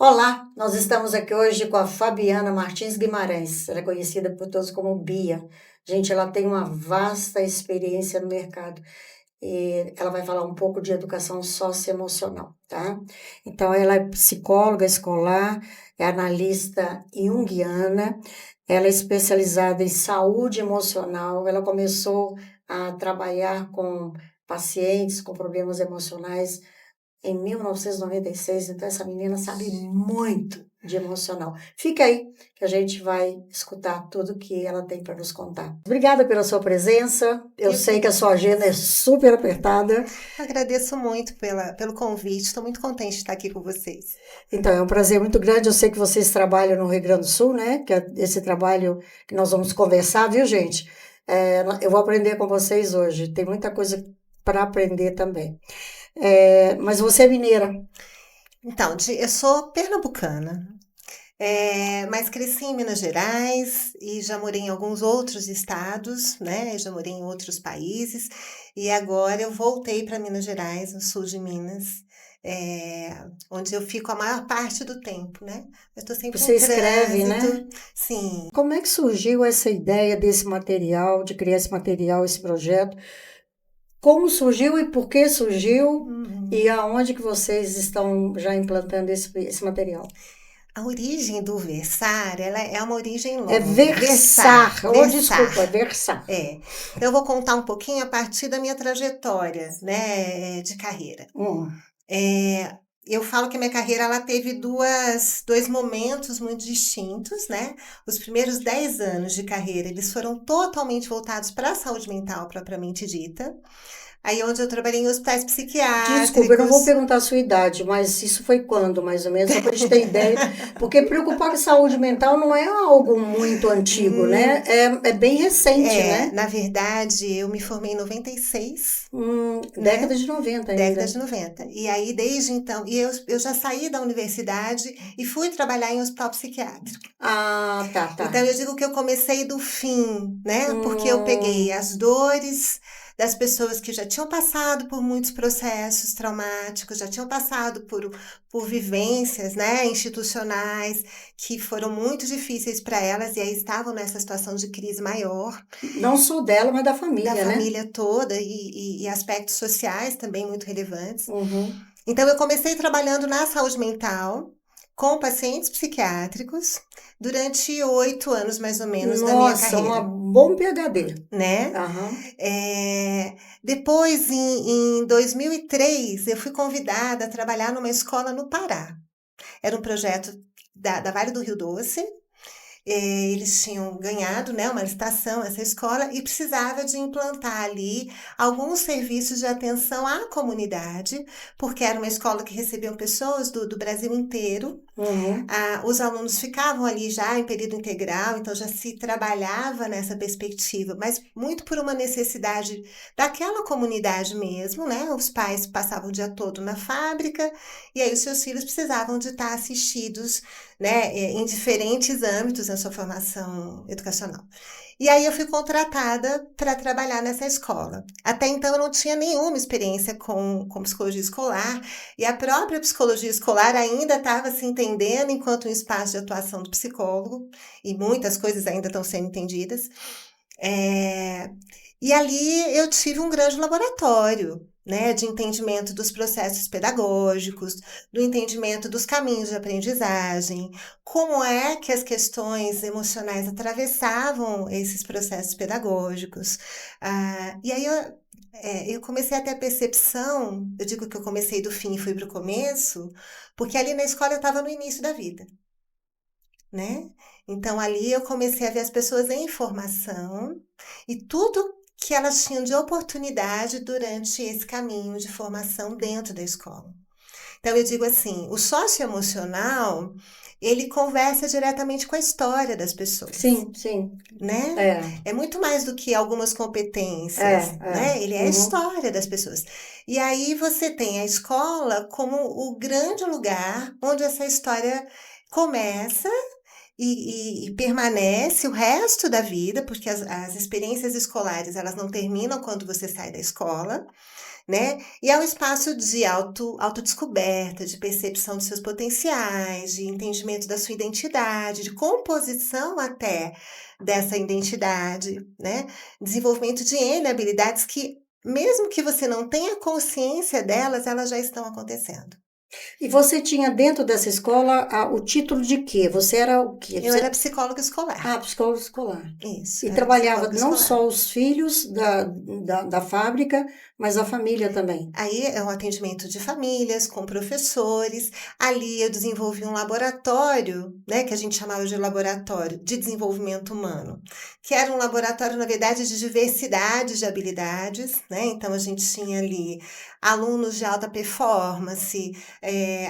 Olá, nós estamos aqui hoje com a Fabiana Martins Guimarães, ela é conhecida por todos como Bia. Gente, ela tem uma vasta experiência no mercado e ela vai falar um pouco de educação socioemocional, tá? Então, ela é psicóloga escolar, é analista junguiana, ela é especializada em saúde emocional, ela começou a trabalhar com pacientes com problemas emocionais em 1996, então essa menina sabe muito de emocional. Fica aí que a gente vai escutar tudo que ela tem para nos contar. Obrigada pela sua presença. Eu sei que a sua agenda é super apertada. Agradeço muito pelo convite, estou muito contente de estar aqui com vocês. Então, é um prazer muito grande. Eu sei que vocês trabalham no Rio Grande do Sul, né? Que é esse trabalho que nós vamos conversar, viu, gente? Eu vou aprender com vocês hoje. Tem muita coisa para aprender também. Mas você é mineira. Então, eu sou pernambucana, mas cresci em Minas Gerais e já morei em alguns outros estados, né? Já morei em outros países e agora eu voltei para Minas Gerais, no sul de Minas, onde eu fico a maior parte do tempo, né? Eu estou sempre em Você escreve, né? trânsito, sim. Como é que surgiu essa ideia desse material, de criar esse material, esse projeto? Como surgiu e por que surgiu? Uhum. E aonde que vocês estão já implantando esse material? A origem do versar, ela é uma origem É longa. Versar, versar. Oh, desculpa, é versar. versar. É. Então, eu vou contar um pouquinho a partir da minha trajetória, né, de carreira. Hum. É, eu falo que a minha carreira ela teve dois momentos muito distintos, né? Os primeiros 10 anos de carreira, eles foram totalmente voltados para a saúde mental propriamente dita. Aí, onde eu trabalhei em hospitais Desculpa, eu não vou psiquiátricos. perguntar a sua idade, mas isso foi quando, mais ou menos, só para a gente ter ideia. Porque preocupar com a saúde mental não é algo muito antigo, né? É bem recente, né? Na verdade, eu me formei em 96, Década né? de 90 Década ainda. de 90. E aí, desde então, eu já saí da universidade e fui trabalhar em hospital psiquiátrico. Ah, tá, tá. Então, eu digo que eu comecei do fim, né? Porque eu peguei Hum, as dores das pessoas que já tinham passado por muitos processos traumáticos, já tinham passado por vivências, né, institucionais que foram muito difíceis para elas e aí estavam nessa situação de crise maior, não só dela, mas da da família, né? família toda e aspectos sociais também muito relevantes. Uhum. Então, eu comecei trabalhando na saúde mental com pacientes psiquiátricos durante 8 anos, mais ou menos, da minha Nossa, uma carreira, bom PhD. né? Aham. Depois, em 2003, eu fui convidada a trabalhar numa escola no Pará. Era um projeto da Vale do Rio Doce. Eles tinham ganhado, né, uma licitação, essa escola, e precisava de implantar ali alguns serviços de atenção à comunidade, porque era uma escola que recebiam pessoas do Brasil inteiro. Uhum. Os alunos ficavam ali já em período integral, então já se trabalhava nessa perspectiva, mas muito por uma necessidade daquela comunidade mesmo, né? Os pais passavam o dia todo na fábrica e aí os seus filhos precisavam de estar assistidos, né, em diferentes âmbitos na sua formação educacional. E aí eu fui contratada para trabalhar nessa escola. Até então eu não tinha nenhuma experiência com psicologia escolar, e a própria psicologia escolar ainda estava se entendendo enquanto um espaço de atuação do psicólogo, e muitas coisas ainda estão sendo entendidas. É, e ali eu tive um grande laboratório, né, de entendimento dos processos pedagógicos, do entendimento dos caminhos de aprendizagem, como é que as questões emocionais atravessavam esses processos pedagógicos. E aí eu comecei a ter a percepção, eu digo que eu comecei do fim e fui para o começo, porque ali na escola eu estava no início da vida, né? Então ali eu comecei a ver as pessoas em formação e tudo que elas tinham de oportunidade durante esse caminho de formação dentro da escola. Então eu digo assim, o socioemocional, ele conversa diretamente com a história das pessoas, Sim, sim. né? É, É muito mais do que algumas competências, né? Ele é a Uhum. história das pessoas. E aí você tem a escola como o grande lugar onde essa história começa e permanece o resto da vida, porque as experiências escolares elas não terminam quando você sai da escola, né? E é um espaço de autodescoberta, de percepção de seus potenciais, de entendimento da sua identidade, de composição até dessa identidade, né? Desenvolvimento de N habilidades que, mesmo que você não tenha consciência delas, elas já estão acontecendo. E você tinha dentro dessa escola o título de quê? Você era o quê? Eu era psicóloga escolar. Ah, psicóloga escolar. Isso. E trabalhava não escolar. só os filhos da fábrica, mas a família também. Aí é um atendimento de famílias, com professores. Ali eu desenvolvi um laboratório, né, que a gente chamava de laboratório de desenvolvimento humano, que era um laboratório, na verdade, de diversidade de habilidades, né? Então a gente tinha ali alunos de alta performance,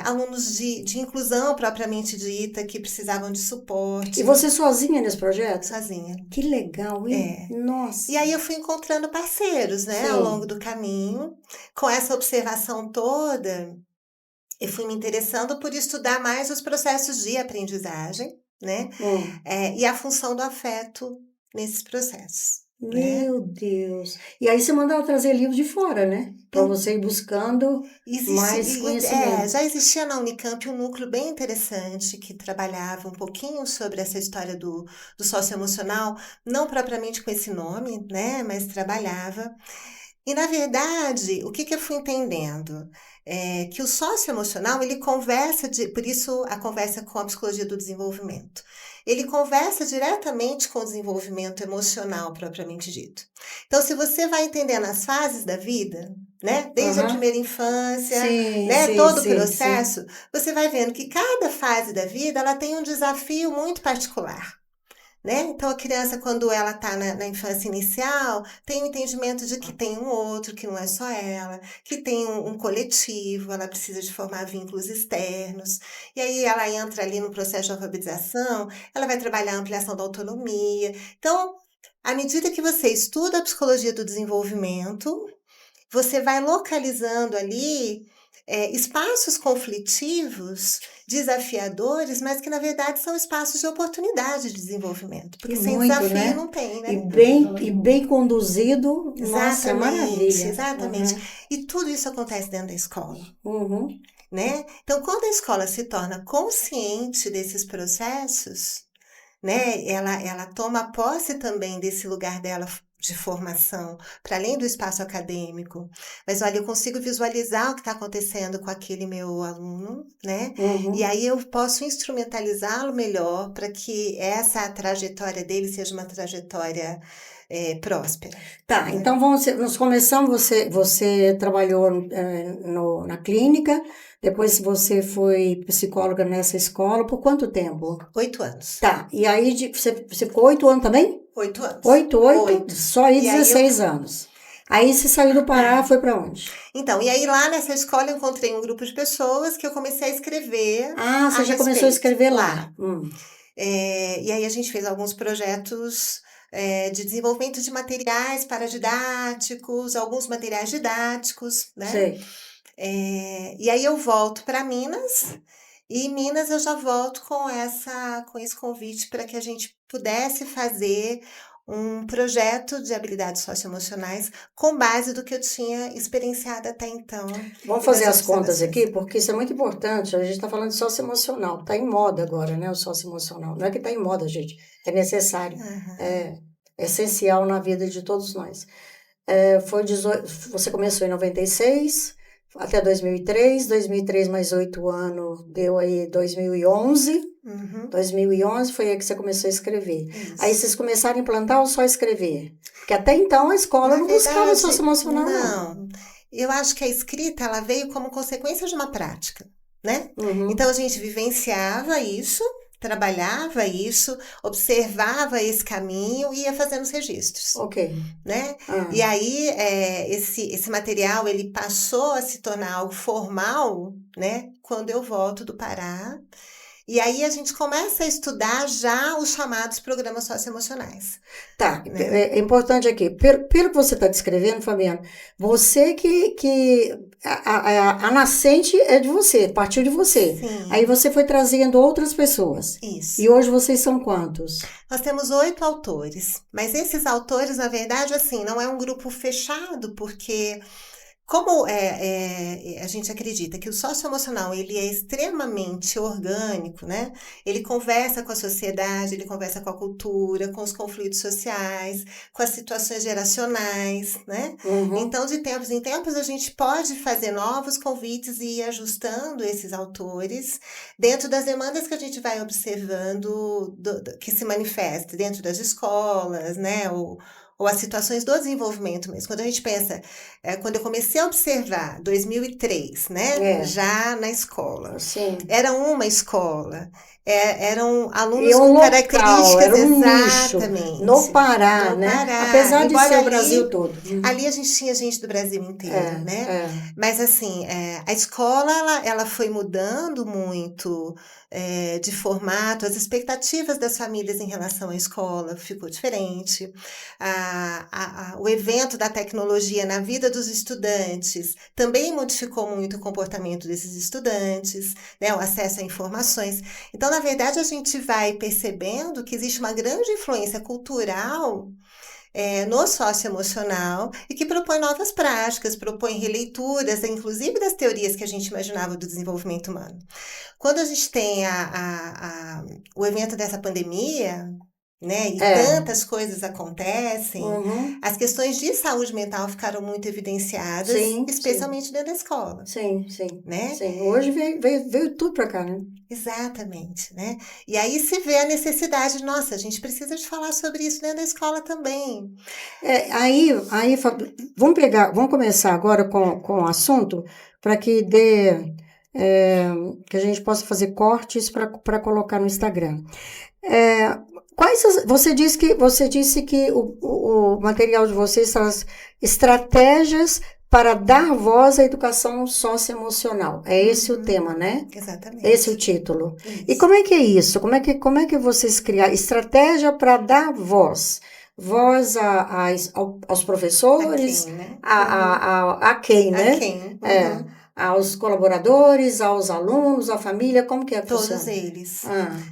alunos de inclusão propriamente dita, que precisavam de suporte. E você sozinha nesse projeto? Sozinha. Que legal, hein? Nossa. E aí eu fui encontrando parceiros, né, ao longo do caminho. Com essa observação toda, eu fui me interessando por estudar mais os processos de aprendizagem, né? E a função do afeto nesses processos. Meu Deus. E aí você mandava trazer livros de fora, né? Para você ir buscando mais conhecimento. Já existia na Unicamp um núcleo bem interessante que trabalhava um pouquinho sobre essa história do socioemocional, não propriamente com esse nome, né? Mas trabalhava. E, na verdade, o que eu fui entendendo? É que o socioemocional, ele conversa, por isso a conversa com a psicologia do desenvolvimento. Ele conversa diretamente com o desenvolvimento emocional, propriamente dito. Então, se você vai entendendo as fases da vida, né? Desde a primeira infância, né? Todo o processo, você vai vendo que cada fase da vida, ela tem um desafio muito particular. Né? Então, a criança, quando ela está na infância inicial, tem o entendimento de que tem um outro, que não é só ela, que tem um coletivo, ela precisa de formar vínculos externos. E aí ela entra ali no processo de alfabetização, ela vai trabalhar a ampliação da autonomia. Então, à medida que você estuda a psicologia do desenvolvimento, você vai localizando ali espaços conflitivos, desafiadores, mas que na verdade são espaços de oportunidade de desenvolvimento. Porque sem desafio, né? Não tem, né? E bem conduzido, nossa, é maravilha. Exatamente. E tudo isso acontece dentro da escola. Né? Então, quando a escola se torna consciente desses processos, né, ela toma posse também desse lugar dela de formação, para além do espaço acadêmico. Mas, olha, eu consigo visualizar o que está acontecendo com aquele meu aluno, né? E aí eu posso instrumentalizá-lo melhor para que essa trajetória dele seja uma trajetória próspera. Tá, né? Então nós começamos, você trabalhou na clínica, depois você foi psicóloga nessa escola, por quanto tempo? 8 anos. Tá, e aí você ficou 8 anos também? 8 anos. 8, só aí 16 anos. Aí você saiu do Pará, foi para onde? Então, e aí lá nessa escola eu encontrei um grupo de pessoas que eu comecei a escrever. Ah, você já começou a escrever lá. E aí a gente fez alguns projetos de desenvolvimento de materiais paradidáticos, alguns materiais didáticos, né? Sei. E aí eu volto para Minas, e em Minas eu já volto com esse convite para que a gente pudesse fazer um projeto de habilidades socioemocionais com base do que eu tinha experienciado até então. Vamos fazer as contas aqui, porque isso é muito importante. A gente está falando de socioemocional. Está em moda agora, né? O socioemocional. Não é que está em moda, gente. É necessário. É essencial na vida de todos nós. Você começou em 96, até 2003. 2003 mais 8 anos, deu aí 2011. 2011 foi aí que você começou a escrever. Isso. Aí vocês começaram a implantar ou só escrever? Porque até então a escola não buscava socioemocional. Não, eu acho que a escrita ela veio como consequência de uma prática, né? Então a gente vivenciava isso, trabalhava isso, observava esse caminho e ia fazendo os registros. Ok. Né? E aí esse material ele passou a se tornar algo formal, né? Quando eu volto do Pará. E aí a gente começa a estudar já os chamados programas socioemocionais. Tá, né? É importante aqui, pelo que você está descrevendo, Fabiana, você a nascente é de você, partiu de você. Sim. Aí você foi trazendo outras pessoas. Isso. E hoje vocês são quantos? Nós temos 8 autores, mas esses autores, na verdade, assim, não é um grupo fechado, porque Como a gente acredita que o socioemocional ele é extremamente orgânico, né? Ele conversa com a sociedade, ele conversa com a cultura, com os conflitos sociais, com as situações geracionais, né? Uhum. Então, de tempos em tempos, a gente pode fazer novos convites e ir ajustando esses autores dentro das demandas que a gente vai observando que se manifesta dentro das escolas, né? Ou as situações do desenvolvimento mesmo. Quando a gente pensa, quando eu comecei a observar, 2003, né? Já na escola. Sim. Era uma escola, eram alunos E um com local, características era um exatamente. nicho, no Pará, No né? Pará. Apesar de Embora ser o ali, Brasil todo. ali a gente tinha gente do Brasil inteiro, né? Mas assim, a escola ela foi mudando muito de formato, as expectativas das famílias em relação à escola ficou diferente. O evento da tecnologia na vida dos estudantes também modificou muito o comportamento desses estudantes, né? O acesso a informações. Então, na verdade, a gente vai percebendo que existe uma grande influência cultural no socioemocional e que propõe novas práticas, propõe releituras, inclusive das teorias que a gente imaginava do desenvolvimento humano. Quando a gente tem o evento dessa pandemia, né, e tantas coisas acontecem, as questões de saúde mental ficaram muito evidenciadas, especialmente dentro da escola. Sim. Né? Sim. Hoje veio tudo para cá, né? Exatamente, né? E aí se vê a necessidade, nossa, a gente precisa de falar sobre isso dentro da escola também. Aí, vamos começar agora com o assunto para que que a gente possa fazer cortes para colocar no Instagram. Você disse que o material de vocês traz estratégias para dar voz à educação socioemocional. É esse o tema, né? Exatamente. Esse é o título. Isso. E como é que é isso? Como é que vocês criaram estratégia para dar voz? Voz aos professores, a quem, né? A quem. Aos colaboradores, aos alunos, à família, como que é que funciona? Todos eles.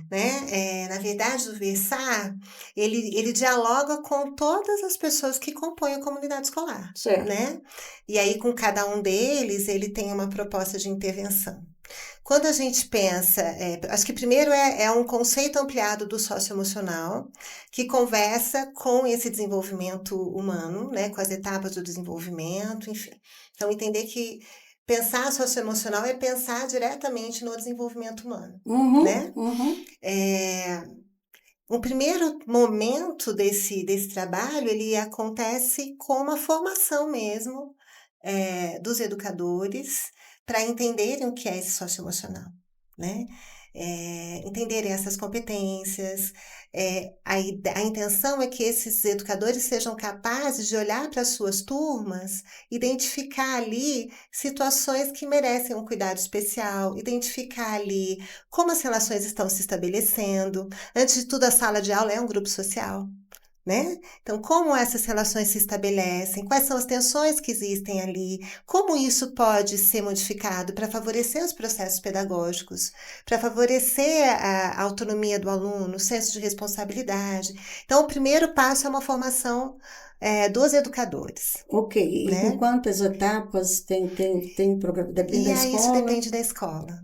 Né? Na verdade, o Versar, ele dialoga com todas as pessoas que compõem a comunidade escolar. Certo. Né? E aí, com cada um deles, ele tem uma proposta de intervenção. Quando a gente pensa, acho que primeiro é um conceito ampliado do socioemocional, que conversa com esse desenvolvimento humano, né, com as etapas do desenvolvimento, enfim. Então, entender que pensar socioemocional é pensar diretamente no desenvolvimento humano, né? O primeiro momento desse trabalho, ele acontece com uma formação mesmo dos educadores, para entenderem o que é esse socioemocional, né? Entenderem essas competências. A intenção é que esses educadores sejam capazes de olhar para as suas turmas, identificar ali situações que merecem um cuidado especial, identificar ali como as relações estão se estabelecendo. Antes de tudo, a sala de aula é um grupo social. Né? Então, como essas relações se estabelecem, quais são as tensões que existem ali, como isso pode ser modificado para favorecer os processos pedagógicos, para favorecer a autonomia do aluno, o senso de responsabilidade. Então, o primeiro passo é uma formação dos educadores. Ok, né? E com quantas etapas tem programa? Depende da escola? Isso depende da escola.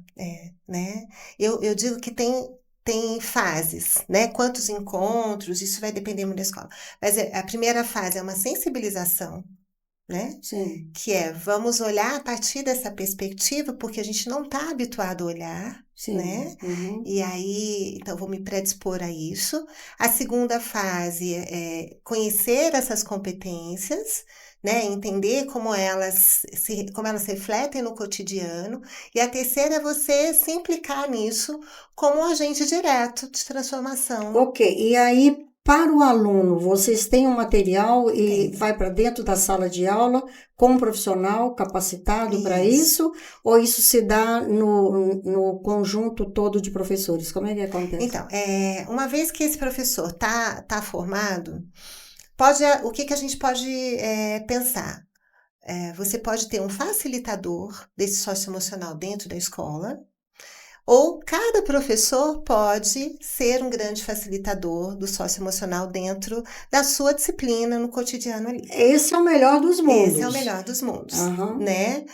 Né? Eu digo que tem fases, né? Quantos encontros, isso vai depender muito da escola. Mas a primeira fase é uma sensibilização, né? Sim. Que vamos olhar a partir dessa perspectiva, porque a gente não está habituado a olhar, Sim. né? E aí, então, vou me predispor a isso. A segunda fase é conhecer essas competências, né? Entender como elas refletem no cotidiano. E a terceira é você se implicar nisso como um agente direto de transformação. Ok, e aí, para o aluno, vocês têm um material e vai para dentro da sala de aula com um profissional capacitado para isso? Ou isso se dá no conjunto todo de professores? Como é que acontece? Então, uma vez que esse professor tá formado, o que a gente pode pensar? Você pode ter um facilitador desse socioemocional dentro da escola, Ou cada professor pode ser um grande facilitador do socioemocional dentro da sua disciplina no cotidiano ali. Esse é o melhor dos Esse é o mundos. melhor dos mundos, Aham. né?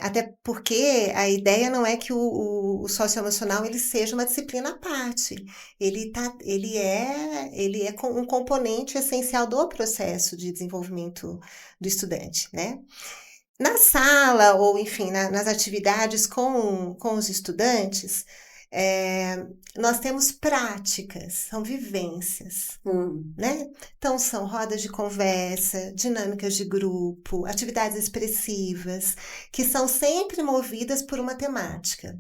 Até porque a ideia não é que o socioemocional ele seja uma disciplina à parte. Ele é um componente essencial do processo de desenvolvimento do estudante, né? Na sala, ou enfim, nas atividades com os estudantes, nós temos práticas, são vivências, né? Então, são rodas de conversa, dinâmicas de grupo, atividades expressivas, que são sempre movidas por uma temática.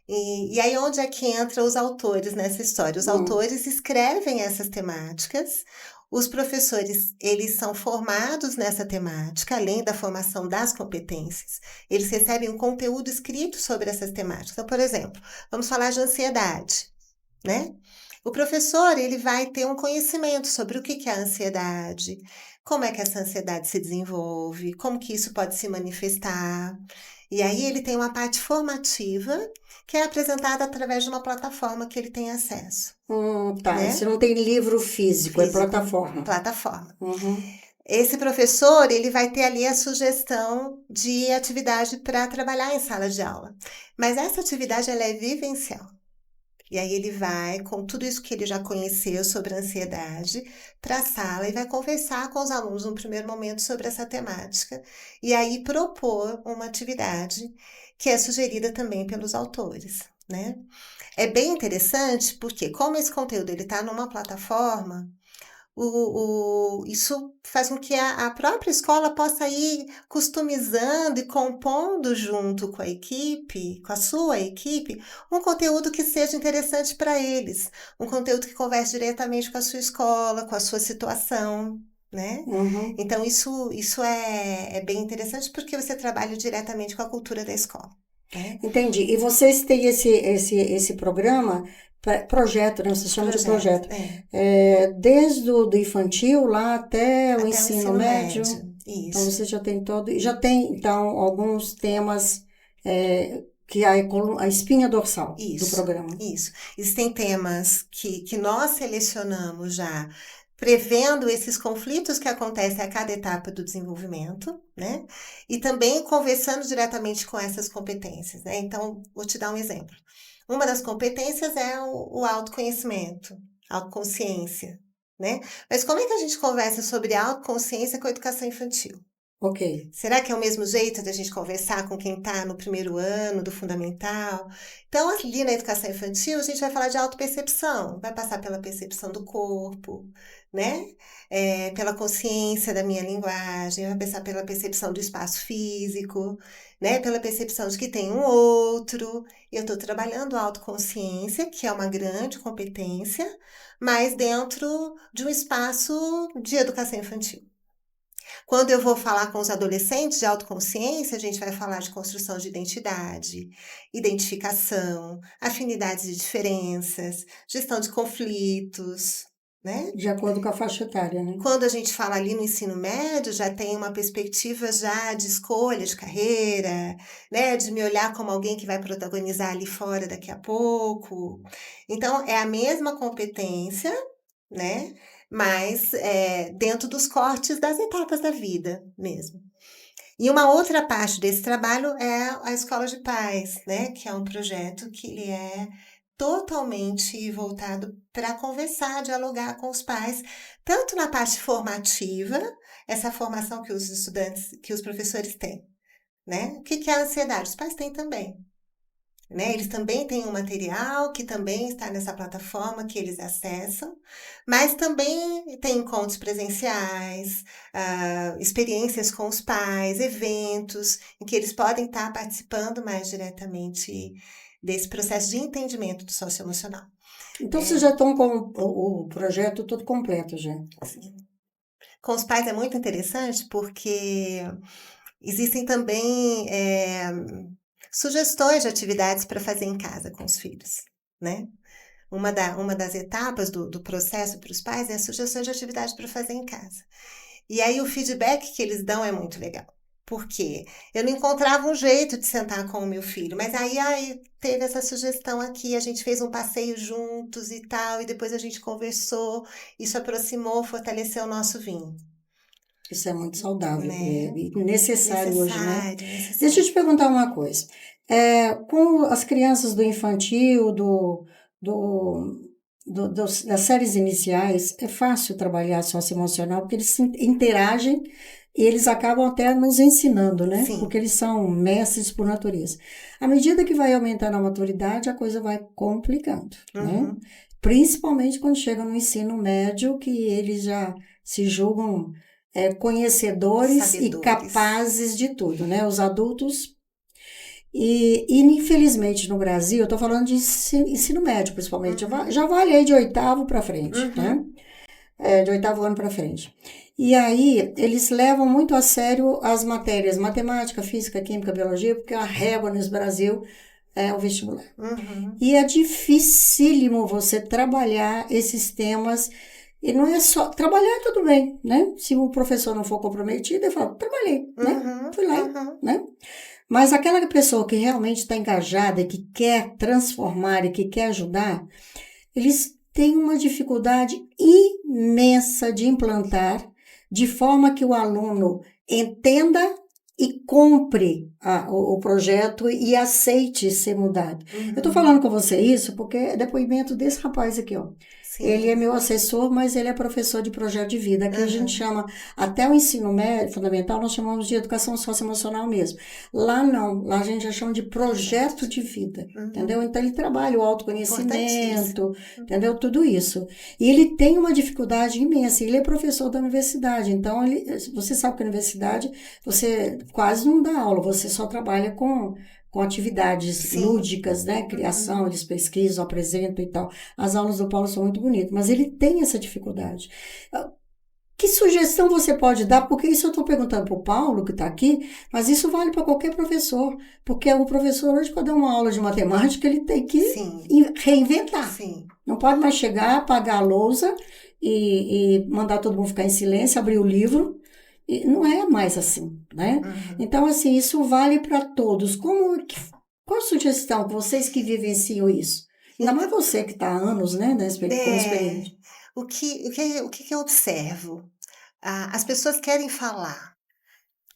E aí, onde é que entram os autores nessa história? Os autores escrevem essas temáticas, os professores, eles são formados nessa temática, além da formação das competências. Eles recebem um conteúdo escrito sobre essas temáticas. Então, por exemplo, vamos falar de ansiedade, né? O professor, ele vai ter um conhecimento sobre o que é a ansiedade, como é que essa ansiedade se desenvolve, como que isso pode se manifestar. E aí ele tem uma parte formativa que é apresentada através de uma plataforma que ele tem acesso. Tá. Né? Você não tem livro físico, é plataforma. Plataforma. Uhum. Esse professor, ele vai ter ali a sugestão de atividade para trabalhar em sala de aula. Mas essa atividade, ela é vivencial. E aí ele vai, com tudo isso que ele já conheceu sobre a ansiedade, para a sala e vai conversar com os alunos no primeiro momento sobre essa temática. E aí propor uma atividade que é sugerida também pelos autores, né? É bem interessante porque, como esse conteúdo está numa plataforma, isso faz com que a própria escola possa ir customizando e compondo junto com a equipe, com a sua equipe, um conteúdo que seja interessante para eles, um conteúdo que converse diretamente com a sua escola, com a sua situação, né? Então, isso é bem interessante porque você trabalha diretamente com a cultura da escola. Entendi. E vocês têm esse programa, projeto, né? Vocês chamam de projeto. Desde o do infantil lá até o ensino médio. Isso. Então, você já tem todo. E já tem, então, alguns temas que é a espinha dorsal do programa. Isso. Existem temas que nós selecionamos já, prevendo esses conflitos que acontecem a cada etapa do desenvolvimento, né? E também conversando diretamente com essas competências, né? Então, vou te dar um exemplo. Uma das competências é o autoconhecimento, autoconsciência, né? Mas como é que a gente conversa sobre autoconsciência com a educação infantil? Ok. Será que é o mesmo jeito da gente conversar com quem está no primeiro ano do fundamental? Então, ali na educação infantil, a gente vai falar de autopercepção, vai passar pela percepção do corpo, né? Pela consciência da minha linguagem, vai passar pela percepção do espaço físico, né? Pela percepção de que tem um outro. Eu estou trabalhando a autoconsciência, que é uma grande competência, mas dentro de um espaço de educação infantil. Quando eu vou falar com os adolescentes de autoconsciência, a gente vai falar de construção de identidade, identificação, afinidades e diferenças, gestão de conflitos, né? De acordo com a faixa etária, né? Quando a gente fala ali no ensino médio, já tem uma perspectiva já de escolha de carreira, né? De me olhar como alguém que vai protagonizar ali fora daqui a pouco. Então, é a mesma competência, né? Mas dentro dos cortes das etapas da vida mesmo. E uma outra parte desse trabalho é a Escola de Paz, né? Que é um projeto que ele é totalmente voltado para conversar, dialogar com os pais, tanto na parte formativa, essa formação que os estudantes, que os professores têm, né? O que é a ansiedade? Os pais têm também. Né? Eles também têm um material que também está nessa plataforma que eles acessam, mas também tem encontros presenciais, experiências com os pais, eventos em que eles podem estar participando mais diretamente desse processo de entendimento do socioemocional. Então, vocês já estão com o projeto todo completo já? Sim. Com os pais é muito interessante porque existem também sugestões de atividades para fazer em casa com os filhos, né? Uma das etapas do processo para os pais é a sugestão de atividade para fazer em casa. E aí o feedback que eles dão é muito legal. Porque eu não encontrava um jeito de sentar com o meu filho, mas aí teve essa sugestão aqui, a gente fez um passeio juntos e tal, e depois a gente conversou, isso aproximou, fortaleceu o nosso vínculo, Isso é muito saudável né? e necessário hoje, né? Necessário, Deixa eu necessário. te perguntar uma coisa. Com as crianças do infantil, do, das séries iniciais, é fácil trabalhar socioemocional, porque eles interagem e eles acabam até nos ensinando, né? Sim. Porque eles são mestres por natureza. À medida que vai aumentando a maturidade, a coisa vai complicando, né? Uhum. Principalmente quando chega no ensino médio, que eles já se julgam conhecedores e Sabedores. capazes de tudo, né? Os adultos. E infelizmente no Brasil, eu estou falando de ensino médio, principalmente, Uhum. já vale aí de oitavo para frente, né? Uhum. De oitavo ano para frente. E aí, eles levam muito a sério as matérias matemática, física, química, biologia, porque a régua nesse Brasil é o vestibular. Uhum. E é dificílimo você trabalhar esses temas. E não é só. Trabalhar tudo bem, né? Se o professor não for comprometido, eu falo, trabalhei, né? Uhum. Fui lá, Uhum. né? Mas aquela pessoa que realmente está engajada, que quer transformar e que quer ajudar, eles têm uma dificuldade imensa de implantar, de forma que o aluno entenda e compre o projeto e aceite ser mudado. Eu estou Uhum. falando com você isso porque é depoimento desse rapaz aqui, ó. Ele é Sim. meu assessor, mas ele é professor de projeto de vida. Aqui a gente Uhum. chama, até o ensino médio, fundamental, nós chamamos de educação socioemocional mesmo. Lá não, lá a gente já chama de projeto de vida, entendeu? Uhum. Então ele trabalha o Importantíssimo. autoconhecimento, Uhum. entendeu? Tudo isso. E ele tem uma dificuldade imensa, ele é professor da universidade, então você sabe que a universidade você quase não dá aula, você só trabalha com atividades Sim. lúdicas, né? Criação, Uhum. eles pesquisam, apresentam e tal. As aulas do Paulo são muito bonitas, mas ele tem essa dificuldade. Que sugestão você pode dar? Porque isso eu estou perguntando para o Paulo, que está aqui, mas isso vale para qualquer professor. Porque o professor, hoje, para dar uma aula de matemática, ele tem que Sim. reinventar. Sim. Não pode mais chegar, apagar a lousa e mandar todo mundo ficar em silêncio, abrir o livro. E não é mais assim, né? Uhum. Então, assim, isso vale para todos. Qual a sugestão, vocês que vivenciam isso? Ainda mais Então, você que está há anos, né, como é, experiente. o que eu observo? As pessoas querem falar.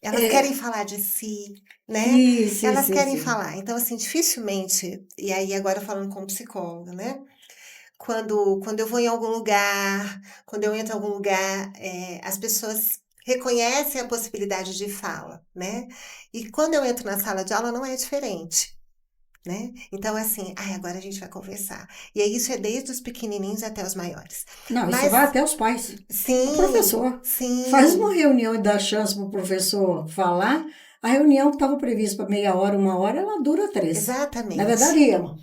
Elas querem É, falar de si, né? isso, Elas isso, querem isso. falar. Então, assim, dificilmente, e aí agora falando como psicóloga, né? Quando eu vou em algum lugar, quando eu entro em algum lugar, as pessoas reconhecem a possibilidade de fala, né? E quando eu entro na sala de aula não é diferente, né? Então, assim, ai, agora a gente vai conversar. E aí isso é desde os pequenininhos até os maiores. Não, isso vai Mas, até os pais. O sim, professor faz uma sim, reunião e dá chance para o professor falar. A reunião que estava prevista para meia hora, uma hora, ela dura 3. Não é verdade, exatamente. Irma?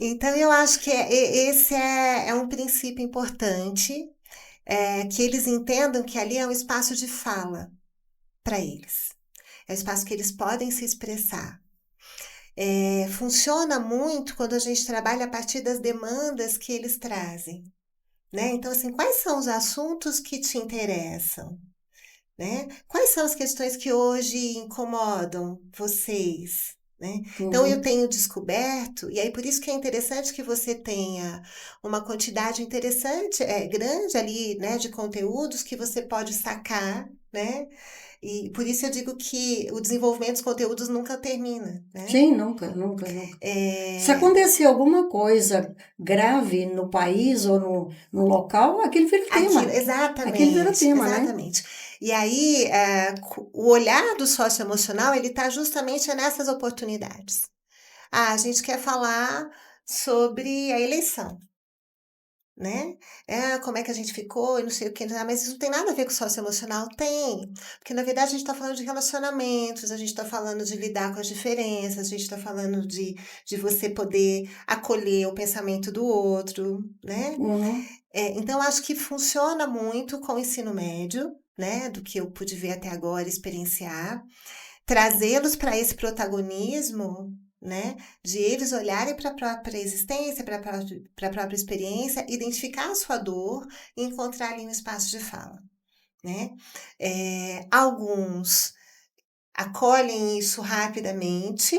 Então, eu acho que esse é um princípio importante, que eles entendam que ali é um espaço de fala para eles. É um espaço que eles podem se expressar. Funciona muito quando a gente trabalha a partir das demandas que eles trazem, né? Então, assim, quais são os assuntos que te interessam, né? Quais são as questões que hoje incomodam vocês, né? Então, eu Uhum. tenho descoberto, e aí por isso que é interessante que você tenha uma quantidade interessante, grande ali, né, de conteúdos que você pode sacar, né? E por isso eu digo que o desenvolvimento dos conteúdos nunca termina, né? Sim, nunca, nunca, nunca. Se É, acontecer alguma coisa grave no país ou no local, aquele vira aquilo, tema. Aquele vira exatamente, tema, né? exatamente. E aí, o olhar do socioemocional, ele está justamente nessas oportunidades. Ah, a gente quer falar sobre a eleição, né? Como é que a gente ficou e não sei o que, mas isso não tem nada a ver com socioemocional? Tem, porque na verdade a gente está falando de relacionamentos, a gente está falando de lidar com as diferenças, a gente está falando de você poder acolher o pensamento do outro, né? Uhum. Então, acho que funciona muito com o ensino médio, né? Do que eu pude ver até agora, experienciar, trazê-los para esse protagonismo, né? De eles olharem para a própria existência, para a própria experiência, identificar a sua dor e encontrar ali um espaço de fala, né? Alguns acolhem isso rapidamente,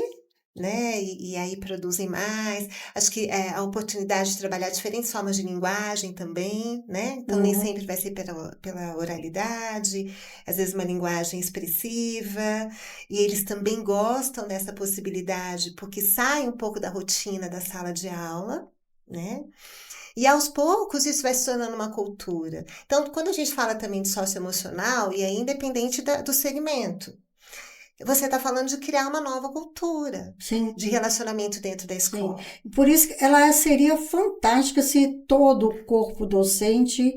né? E aí produzem mais. Acho que a oportunidade de trabalhar diferentes formas de linguagem também, né? Então nem sempre vai ser pela oralidade, às vezes uma linguagem expressiva, e eles também gostam dessa possibilidade porque sai um pouco da rotina da sala de aula, né? E aos poucos isso vai se tornando uma cultura. Então, quando a gente fala também de socioemocional, e é independente do segmento, você está falando de criar uma nova cultura Sim, de relacionamento dentro da sim. escola. Por isso que ela seria fantástica se todo o corpo docente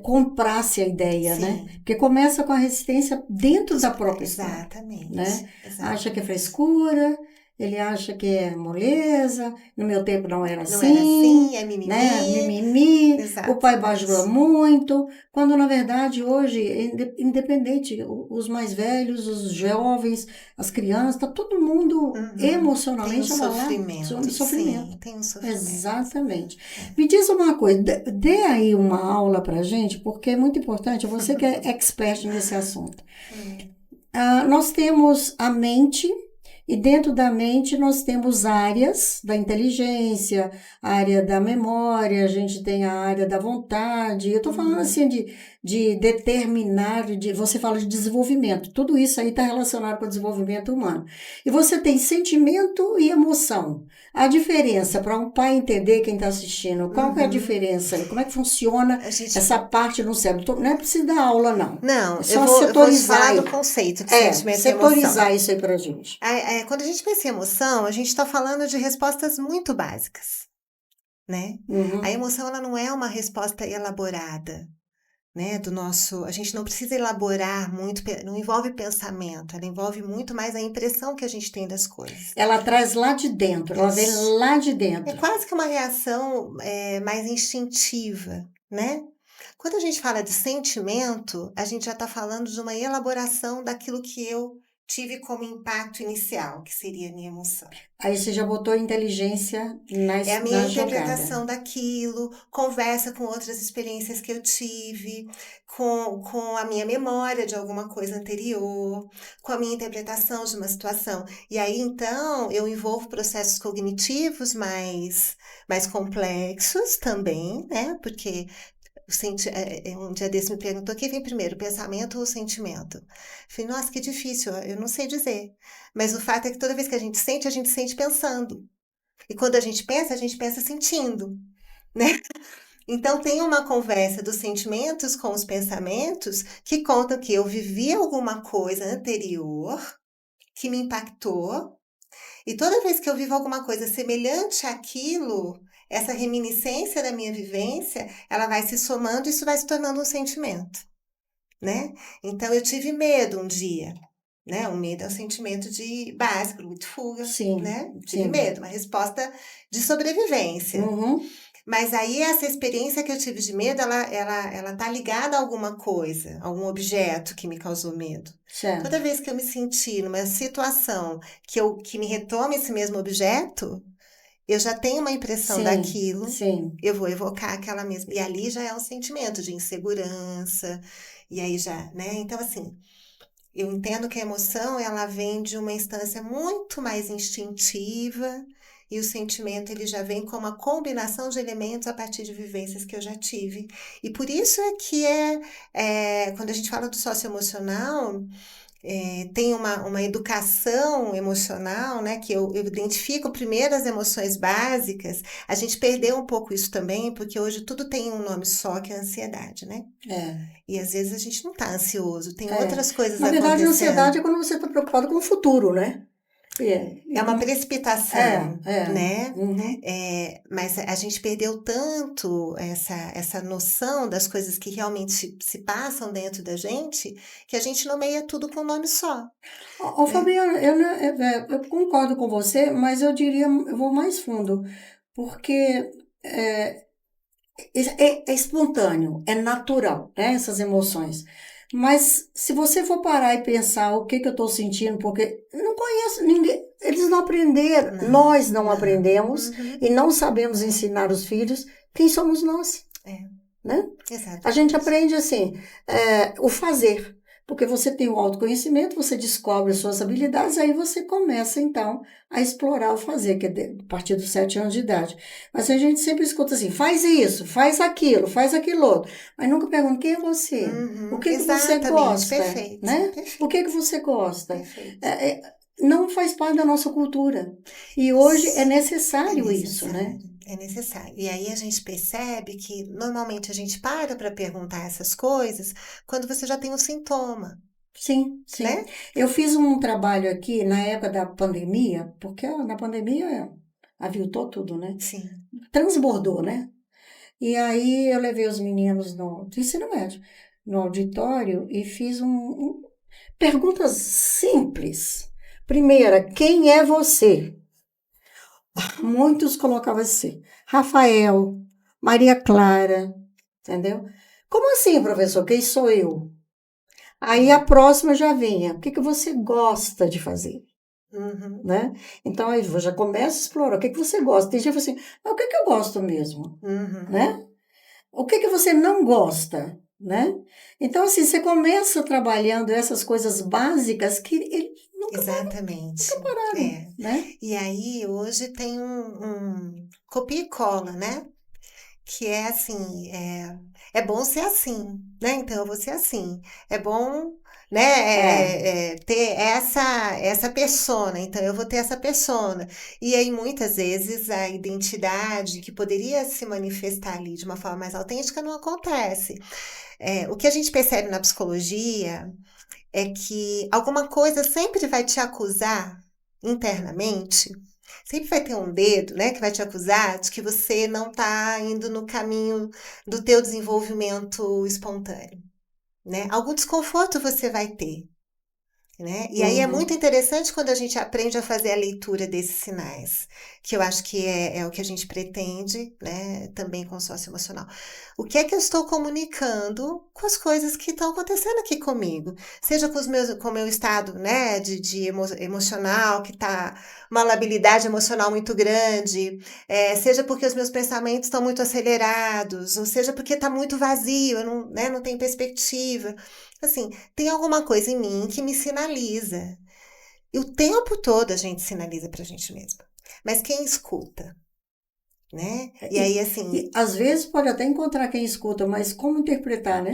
comprasse a ideia, né? Sim, Porque começa com a resistência dentro da própria escola, exatamente, né? Acha que é exatamente. frescura, ele acha que é moleza, no meu tempo não era Não era assim, assim, é né? mimimi. Mimimi, o pai bajula Exatamente. muito, quando na verdade hoje, independente, os mais velhos, os jovens, as crianças, tá todo mundo Uhum. Tem um emocionalmente abalado, sofrimento, sofrimento. sim, tem um sofrimento. Exatamente. É. Me diz uma coisa, dê aí uma aula pra gente, porque é muito importante, você que é expert nesse assunto. Hum. Nós temos a mente, e dentro da mente nós temos áreas da inteligência, a área da memória, a gente tem a área da vontade. Eu estou falando Uhum. assim de determinar, você fala de desenvolvimento, tudo isso aí está relacionado com o desenvolvimento humano. E você tem sentimento e emoção. A diferença para um pai entender quem está assistindo, qual que é a Uhum. diferença aí? Como é que funciona A gente... essa parte no cérebro? Não é preciso dar aula, não. Não, É eu só vou te falar setorizar do aí. conceito de sentimento e emoção. Setorizar isso aí pra gente. Quando a gente pensa em emoção, a gente está falando de respostas muito básicas, né? A Uhum. emoção, ela não é uma resposta elaborada, né? A gente não precisa elaborar muito, não envolve pensamento, ela envolve muito mais a impressão que a gente tem das coisas. Ela traz lá de dentro, ela vem Isso. lá de É dentro. quase que uma reação mais instintiva, né? Quando a gente fala de sentimento, a gente já está falando de uma elaboração daquilo que eu tive como impacto inicial, que seria a minha emoção. Aí você já botou inteligência É a minha na jogada. interpretação daquilo, conversa com outras experiências que eu tive, com a minha memória de alguma coisa anterior, com a minha interpretação de uma situação. E aí, então, eu envolvo processos cognitivos mais complexos também, né? Porque um dia desse me perguntou: o que vem primeiro, o pensamento ou o sentimento? Eu falei, nossa, que difícil, eu não sei dizer. Mas o fato é que toda vez que a gente sente pensando. E quando a gente pensa sentindo, né? Então tem uma conversa dos sentimentos com os pensamentos que contam que eu vivi alguma coisa anterior que me impactou, e toda vez que eu vivo alguma coisa semelhante àquilo, essa reminiscência da minha vivência, ela vai se somando e isso vai se tornando um sentimento, né? Então eu tive medo um dia, né? O medo é um sentimento básico, luta e fuga, Sim, né? Tive sim. medo, uma resposta de sobrevivência. Uhum. Mas aí essa experiência que eu tive de medo, ela tá ligada a alguma coisa, a algum objeto que me causou medo. Certo. Toda vez que eu me sentir numa situação que me retome esse mesmo objeto, eu já tenho uma impressão Sim, daquilo, sim. eu vou evocar aquela mesma. E ali já é um sentimento de insegurança, e aí já, né? Então, assim, eu entendo que a emoção, ela vem de uma instância muito mais instintiva, e o sentimento, ele já vem com uma combinação de elementos a partir de vivências que eu já tive. E por isso é que quando a gente fala do socioemocional, tem uma educação emocional, né, que eu identifico primeiro as emoções básicas. A gente perdeu um pouco isso também, porque hoje tudo tem um nome só, que é a ansiedade, né? É. E às vezes a gente não está ansioso, tem É. outras coisas Na verdade, a acontecendo. ansiedade é quando você está preocupado com o futuro, né? É uma É, precipitação, é. né? Uhum. Mas a gente perdeu tanto essa noção das coisas que realmente se passam dentro da gente, que a gente nomeia tudo com um nome só, né? Fabiana, eu concordo com você, mas eu diria, eu vou mais fundo, porque é, é espontâneo, é natural, né, essas emoções. Mas se você for parar e pensar o que que eu estou sentindo, porque eu não conheço ninguém, eles não aprenderam, Não, nós não não. aprendemos Uhum. e não sabemos ensinar os filhos quem somos nós, É, né? A gente exatamente. aprende assim, o fazer. Porque você tem o autoconhecimento, você descobre as suas habilidades, aí você começa, então, a explorar o fazer, que é a partir dos 7 anos de idade. Mas a gente sempre escuta assim, faz isso, faz aquilo outro. Mas nunca pergunta, quem é você? O Uhum. que que você Exatamente, gosta, perfeito, né? O perfeito, que que você gosta? perfeito. Não faz parte da nossa cultura. E hoje é É necessário isso, né? necessário, é necessário. E aí a gente percebe que normalmente a gente para perguntar essas coisas quando você já tem um sintoma, Sim, sim. né? Eu fiz um trabalho aqui na época da pandemia, porque na pandemia aviltou tudo, né? Sim. Transbordou, né? E aí eu levei os meninos do ensino médio no auditório e fiz perguntas simples. Primeira, quem é você? Muitos colocavam assim, Rafael, Maria Clara, entendeu? Como assim, professor? Quem sou eu? Aí a próxima já vinha, o que que você gosta de fazer? Uhum, Né? Então aí você já começa a explorar, o que que você gosta? Tem gente que fala assim, mas o que que eu gosto mesmo? uhum. Né? O que que você não gosta, né? Então, assim, você começa trabalhando essas coisas básicas que eles Exatamente. nunca pararam, É. né? E aí hoje tem um copia e cola, né? Que é assim, é bom ser assim, né? Então eu vou ser assim. É bom, né? É, Ter essa persona. Então eu vou ter essa persona. E aí muitas vezes a identidade que poderia se manifestar ali de uma forma mais autêntica não acontece. O que a gente percebe na psicologia é que alguma coisa sempre vai te acusar internamente. Sempre vai ter um dedo, né, que vai te acusar de que você não está indo no caminho do teu desenvolvimento espontâneo, né? Algum desconforto você vai ter, né? E aí é muito uhum. interessante quando a gente aprende a fazer a leitura desses sinais, que eu acho que é o que a gente pretende, né, também com o socioemocional. O que é que eu estou comunicando com as coisas que estão acontecendo aqui comigo? Seja com o meu estado, né, emocional, que está uma labilidade emocional muito grande, seja porque os meus pensamentos estão muito acelerados, ou seja porque está muito vazio, eu não, né, não tenho perspectiva. Assim, tem alguma coisa em mim que me sinaliza. E o tempo todo a gente sinaliza pra gente mesma. Mas quem escuta, né? E E, aí, assim, e às vezes pode até encontrar quem escuta, mas como interpretar, né?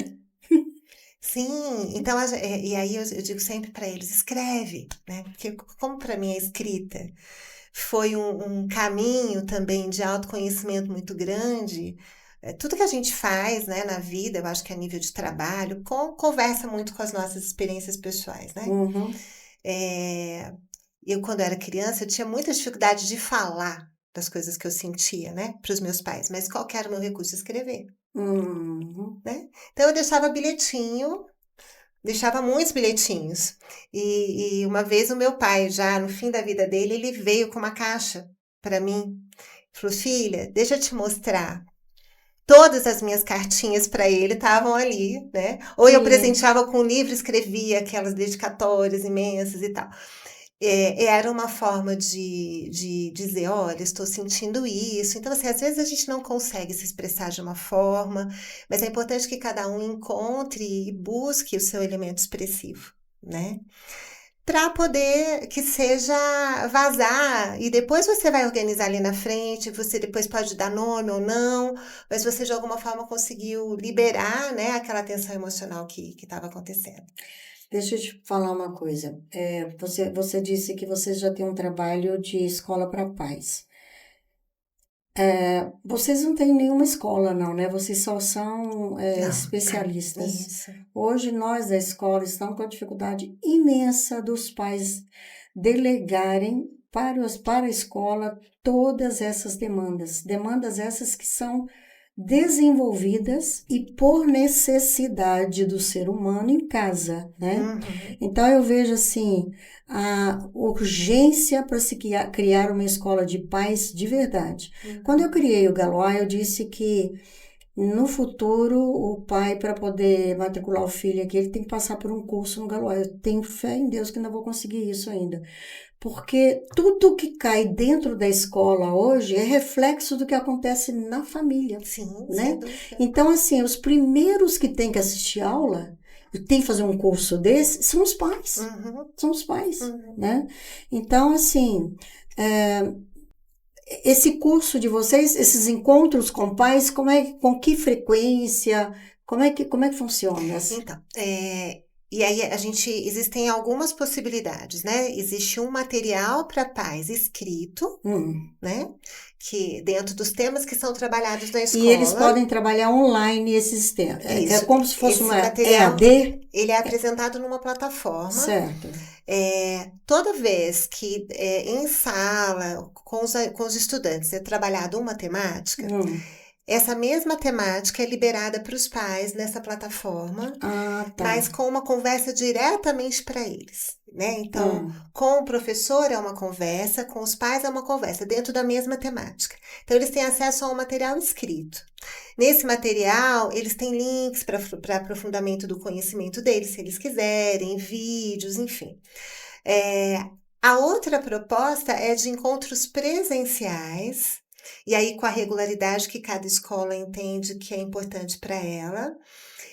sim, então, e aí eu digo sempre para eles, escreve, né? Porque como para mim a escrita foi um caminho também de autoconhecimento muito grande, tudo que a gente faz, né, na vida, eu acho que a nível de trabalho, conversa muito com as nossas experiências pessoais, né? Uhum, É, eu, quando era criança, eu tinha muita dificuldade de falar das coisas que eu sentia, né, para os meus pais. Mas qual que era o meu recurso? Escrever, uhum. né? Então eu deixava bilhetinho, deixava muitos bilhetinhos. E uma vez o meu pai, já no fim da vida dele, ele veio com uma caixa para mim. Falou, filha, deixa eu te mostrar. Todas as minhas cartinhas para ele estavam ali, né? Ou eu Sim. presenteava com um livro, escrevia aquelas dedicatórias imensas e tal. Era uma forma de dizer, olha, estou sentindo isso. Então, assim, às vezes a gente não consegue se expressar de uma forma, mas é importante que cada um encontre e busque o seu elemento expressivo, né? Para poder que seja vazar, e depois você vai organizar ali na frente, você depois pode dar nome ou não, mas você de alguma forma conseguiu liberar, né, aquela tensão emocional que estava acontecendo. Deixa eu te falar uma coisa. Você disse que você já tem um trabalho de escola para pais. Vocês não têm nenhuma escola, não, né? Vocês só são Não, especialistas. isso. Hoje, nós da escola estamos com a dificuldade imensa dos pais delegarem para a escola todas essas demandas. Demandas essas que são desenvolvidas e por necessidade do ser humano em casa, né? Uhum. Então, eu vejo assim a urgência para se criar uma escola de pais de verdade. Quando eu Uhum. criei o Galois, eu disse que no futuro o pai, para poder matricular o filho aqui, ele tem que passar por um curso no Galois. Eu tenho fé em Deus que ainda vou conseguir isso ainda. Porque tudo que cai dentro da escola hoje é reflexo do que acontece na família, Sim, sem né? dúvida. Então, assim, os primeiros que têm que assistir aula tem que fazer um curso desse, são os pais. São os pais, né? Então, assim, esse curso de vocês, esses encontros com pais, com que frequência, como é que funciona? Então, e aí existem algumas possibilidades, né? Existe um material para pais escrito, né? Que dentro dos temas que são trabalhados na escola. E eles podem trabalhar online esses temas. É como se fosse uma material, EAD? Ele é apresentado numa plataforma. Certo. Toda vez que em sala, com os estudantes, é trabalhado uma temática, essa mesma temática é liberada para os pais nessa plataforma, mas com uma conversa diretamente para eles, né? Então, com o professor é uma conversa, com os pais é uma conversa, dentro da mesma temática. Então, eles têm acesso a um material escrito. Nesse material, eles têm links para aprofundamento do conhecimento deles, se eles quiserem, vídeos, enfim. A outra proposta é de encontros presenciais, e aí com a regularidade que cada escola entende que é importante para ela.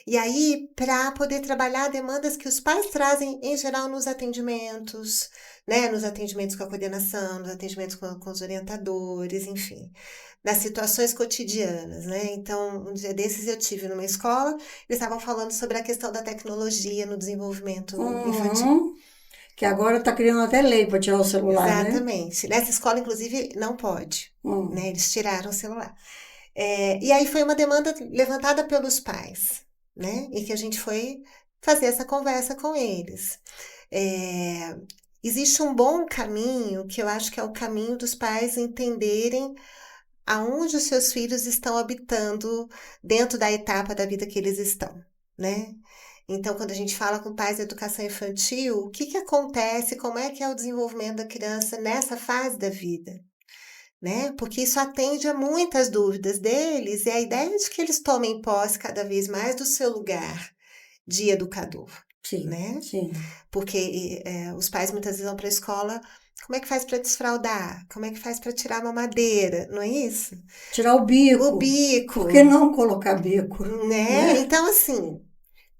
E aí, para poder trabalhar demandas que os pais trazem, em geral, nos atendimentos, né? Nos atendimentos com a coordenação, nos atendimentos com os orientadores, enfim, nas situações cotidianas, né? Então, um dia desses eu tive numa escola, eles estavam falando sobre a questão da tecnologia no desenvolvimento infantil. Que agora está criando até lei para tirar o celular, Exatamente. Nessa escola, inclusive, não pode. Né? Eles tiraram o celular. E aí foi uma demanda levantada pelos pais, né? E que a gente foi fazer essa conversa com eles. Existe um bom caminho, que eu acho que é o caminho dos pais entenderem aonde os seus filhos estão habitando dentro da etapa da vida que eles estão, né? Então, quando a gente fala com pais de educação infantil, o que acontece, como é que é o desenvolvimento da criança nessa fase da vida, né? Porque isso atende a muitas dúvidas deles e a ideia de que eles tomem posse cada vez mais do seu lugar de educador, né? Sim. Porque os pais muitas vezes vão para a escola, como é que faz para desfraldar? Como é que faz para tirar a mamadeira? Não é isso? Tirar o bico. O bico. Por que não colocar bico? Né? Então, assim,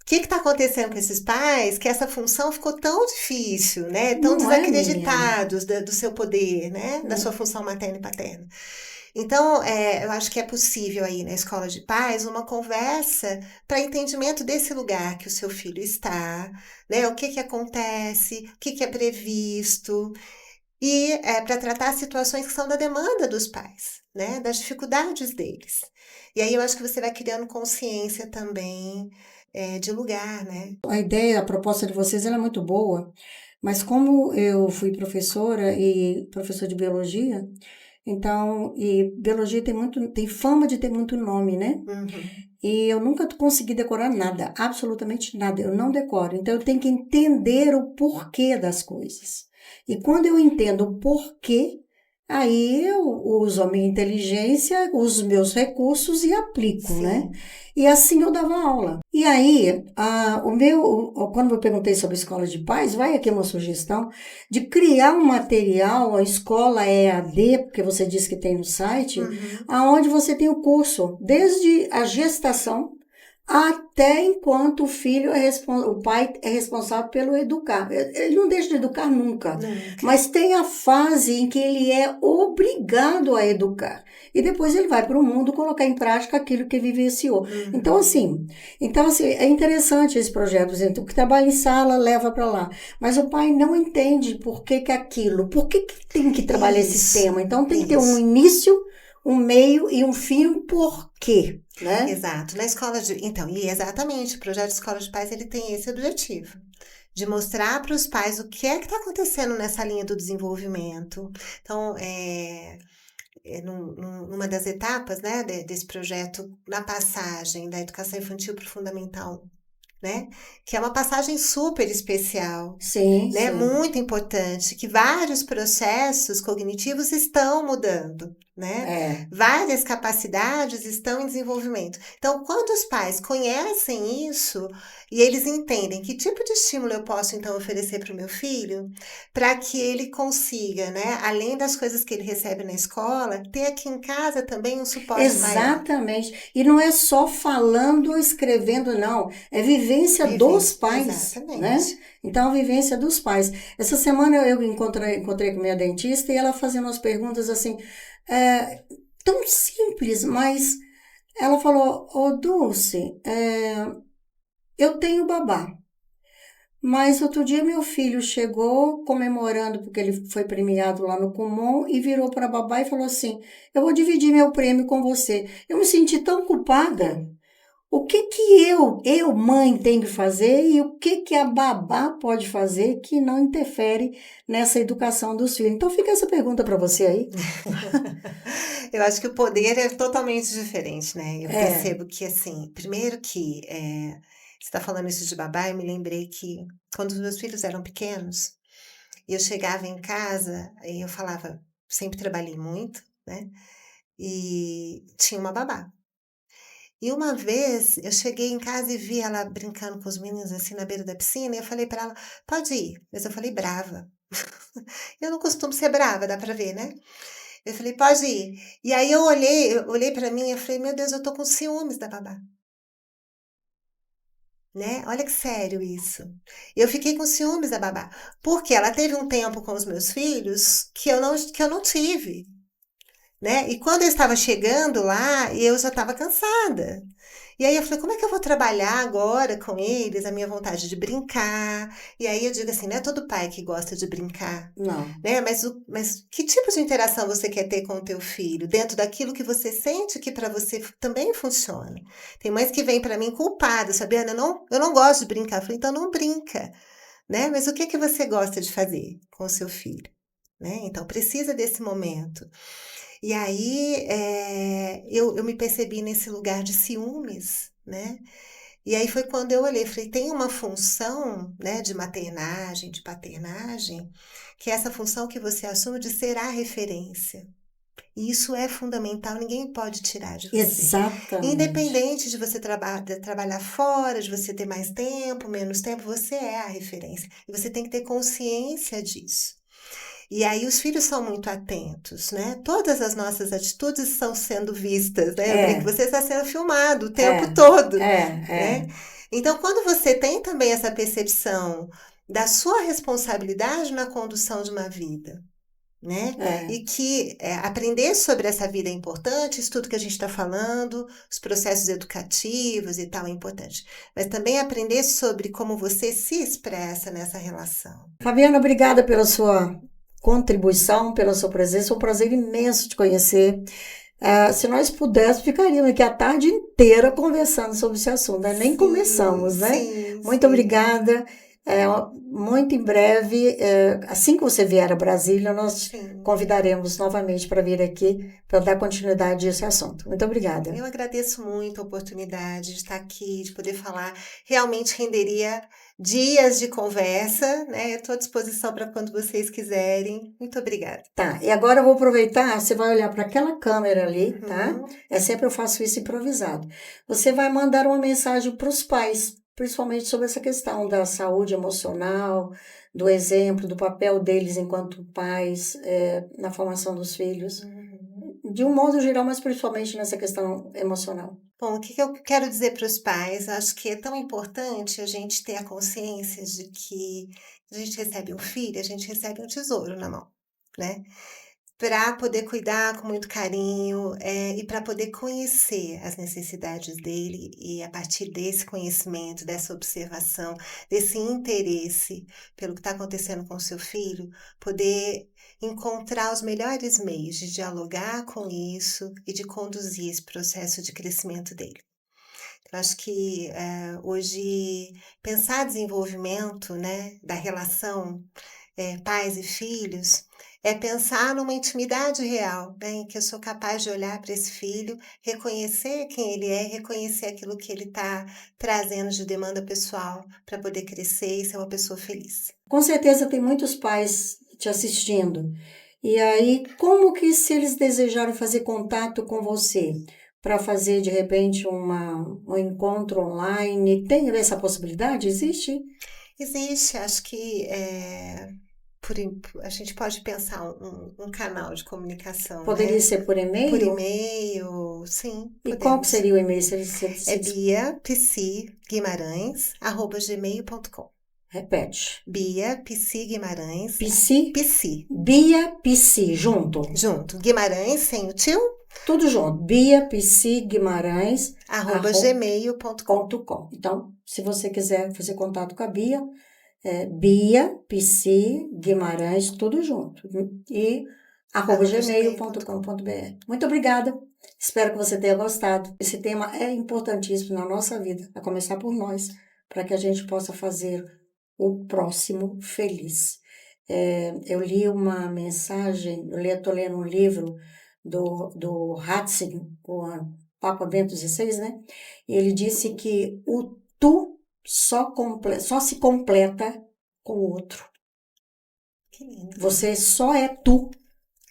o que está acontecendo com esses pais que essa função ficou tão difícil, né? Tão desacreditados do seu poder, né? Da sua função materna e paterna. Então, eu acho que é possível aí na escola de pais uma conversa para entendimento desse lugar que o seu filho está, né? O que acontece, o que é previsto, e para tratar situações que são da demanda dos pais, né? Das dificuldades deles. E aí eu acho que você vai criando consciência também de lugar, né? A ideia, a proposta de vocês ela é muito boa, mas como eu fui professora e professora de biologia, então, e biologia tem fama de ter muito nome, né? E eu nunca consegui decorar nada, absolutamente nada, eu não decoro. Então, eu tenho que entender o porquê das coisas. E quando eu entendo o porquê, aí eu uso a minha inteligência, os meus recursos e aplico, né? E assim eu dava aula. E aí, quando eu perguntei sobre escola de pais, vai aqui uma sugestão de criar um material, a escola EAD, porque você disse que tem no site, aonde você tem o curso, desde a gestação até enquanto o pai é responsável pelo educar. Ele não deixa de educar nunca, mas tem a fase em que ele é obrigado a educar. E depois ele vai para o mundo colocar em prática aquilo que ele vivenciou. Então, assim, é interessante esse projeto. Por exemplo, o que trabalha em sala leva para lá. Mas o pai não entende por que aquilo, por que tem que trabalhar esse tema. Então, tem que ter um início, um meio e um fim, por quê? Né? Exato. Na escola exatamente, o projeto de escola de pais ele tem esse objetivo, de mostrar para os pais o que está acontecendo nessa linha do desenvolvimento. Então, numa das etapas, né, desse projeto, na passagem da educação infantil para o fundamental, né, que é uma passagem super especial, né, muito importante, que vários processos cognitivos estão mudando. né? Várias capacidades estão em desenvolvimento. Então, quando os pais conhecem isso e eles entendem que tipo de estímulo eu posso, então, oferecer para o meu filho, para que ele consiga, né, além das coisas que ele recebe na escola, ter aqui em casa também um suporte maior. Exatamente. E não é só falando ou escrevendo, não. É vivência dos pais, né? Exatamente. Então, a vivência dos pais. Essa semana eu encontrei com minha dentista e ela fazia umas perguntas assim, tão simples, mas ela falou, ô Dulce, eu tenho babá. Mas outro dia meu filho chegou comemorando porque ele foi premiado lá no Kumon e virou para a babá e falou assim: "Eu vou dividir meu prêmio com você". Eu me senti tão culpada. O que que mãe, tenho que fazer e o que que a babá pode fazer que não interfere nessa educação dos filhos? Então fica essa pergunta para você aí. Eu acho que o poder é totalmente diferente, né? Eu É, percebo que, assim, primeiro que você está falando isso de babá, eu me lembrei que quando os meus filhos eram pequenos, eu chegava em casa e eu falava, sempre trabalhei muito, né? E tinha uma babá. E uma vez eu cheguei em casa e vi ela brincando com os meninos assim na beira da piscina, e eu falei para ela, pode ir. Mas eu falei brava. Eu não costumo ser brava, dá para ver, né? Eu falei, pode ir. E aí eu olhei para mim e eu falei, meu Deus, eu tô com ciúmes da babá, né? Olha que sério isso. Eu fiquei com ciúmes da babá, porque ela teve um tempo com os meus filhos que eu não tive, né? E quando eu estava chegando lá, eu já estava cansada. E aí eu falei, como é que eu vou trabalhar agora com eles, a minha vontade de brincar? E aí eu digo assim, não é todo pai que gosta de brincar, não. né? Mas que tipo de interação você quer ter com o teu filho? Dentro daquilo que você sente que para você também funciona. Tem mães que vêm para mim culpadas, Fabiana, eu não gosto de brincar. Eu falei, então não brinca, né? Mas o que que você gosta de fazer com o seu filho? Né? Então precisa desse momento. E aí eu me percebi nesse lugar de ciúmes, né? E aí foi quando eu olhei, falei, tem uma função, né, de maternagem, de paternagem, que é essa função que você assume de ser a referência. E isso é fundamental, ninguém pode tirar de você. Exatamente. Independente de você trabalhar fora, de você ter mais tempo, menos tempo, você é a referência. E você tem que ter consciência disso. E aí os filhos são muito atentos, né? Todas as nossas atitudes estão sendo vistas, né? Eu brinco, É, você está sendo filmado o tempo é, todo, né? é. Então, quando você tem também essa percepção da sua responsabilidade na condução de uma vida, né? É. E que aprender sobre essa vida é importante, isso tudo que a gente está falando, os processos educativos e tal é importante. Mas também aprender sobre como você se expressa nessa relação. Fabiana, obrigada pela sua contribuição, pela sua presença. Foi um prazer imenso te conhecer. Se nós pudéssemos, ficaríamos aqui a tarde inteira conversando sobre esse assunto, né? Nem Sim, começamos, né? sim, Muito sim. obrigada. Muito em breve, assim que você vier a Brasília, nós Sim. convidaremos novamente para vir aqui para dar continuidade a esse assunto. Muito obrigada. Eu agradeço muito a oportunidade de estar aqui, de poder falar. Realmente renderia dias de conversa, né? Estou à disposição para quando vocês quiserem. Muito obrigada. Tá, e agora eu vou aproveitar, você vai olhar para aquela câmera ali, tá? Uhum. É sempre eu faço isso improvisado. Você vai mandar uma mensagem para os pais, principalmente sobre essa questão da saúde emocional, do exemplo, do papel deles enquanto pais, na formação dos filhos, Uhum. de um modo geral, mas principalmente nessa questão emocional. Bom, o que eu quero dizer para os pais? Acho que é tão importante a gente ter a consciência de que a gente recebe um filho, a gente recebe um tesouro na mão, né? Para poder cuidar com muito carinho, e para poder conhecer as necessidades dele e a partir desse conhecimento, dessa observação, desse interesse pelo que está acontecendo com o seu filho, poder encontrar os melhores meios de dialogar com isso e de conduzir esse processo de crescimento dele. Eu acho que hoje pensar desenvolvimento, né, da relação pais e filhos, é pensar numa intimidade real, né, em que eu sou capaz de olhar para esse filho, reconhecer quem ele é, reconhecer aquilo que ele está trazendo de demanda pessoal para poder crescer e ser uma pessoa feliz. Com certeza tem muitos pais te assistindo. E aí, como que se eles desejarem fazer contato com você para fazer, de repente, um encontro online, tem essa possibilidade? Existe? Existe, acho que a gente pode pensar um canal de comunicação, Poderia né? ser por Por e-mail? e-mail, sim, E qual que podemos. seria o e-mail? É biapsiguimarães@gmail.com. Repete. Biapsiguimarães, Psi, Psi, Bia Psi, junto. junto. Guimarães, sem o tio, Tudo junto. Bia Psi Guimarães, @gmail.com. .com. Então, se você quiser fazer contato com a Bia, Bia Psi Guimarães, tudo junto. E @gmail.com. gmail.com.br. Muito obrigada. Espero que você tenha gostado. Esse tema é importantíssimo na nossa vida, a começar por nós, para que a gente possa fazer o próximo feliz. Eu li uma mensagem, estou lendo um livro do Ratzinger, o Papa Bento XVI, né? E ele disse que o tu só se completa com o outro. Que lindo. Você só é tu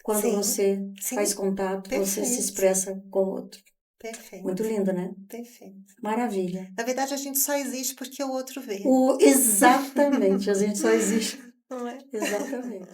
quando Sim, você sim, faz contato, você se perfeito. expressa com o outro. Perfeito. Muito lindo, né? Perfeito. Maravilha. Na verdade, a gente só existe porque o outro vê. Exatamente, a gente só existe. Não é? Exatamente.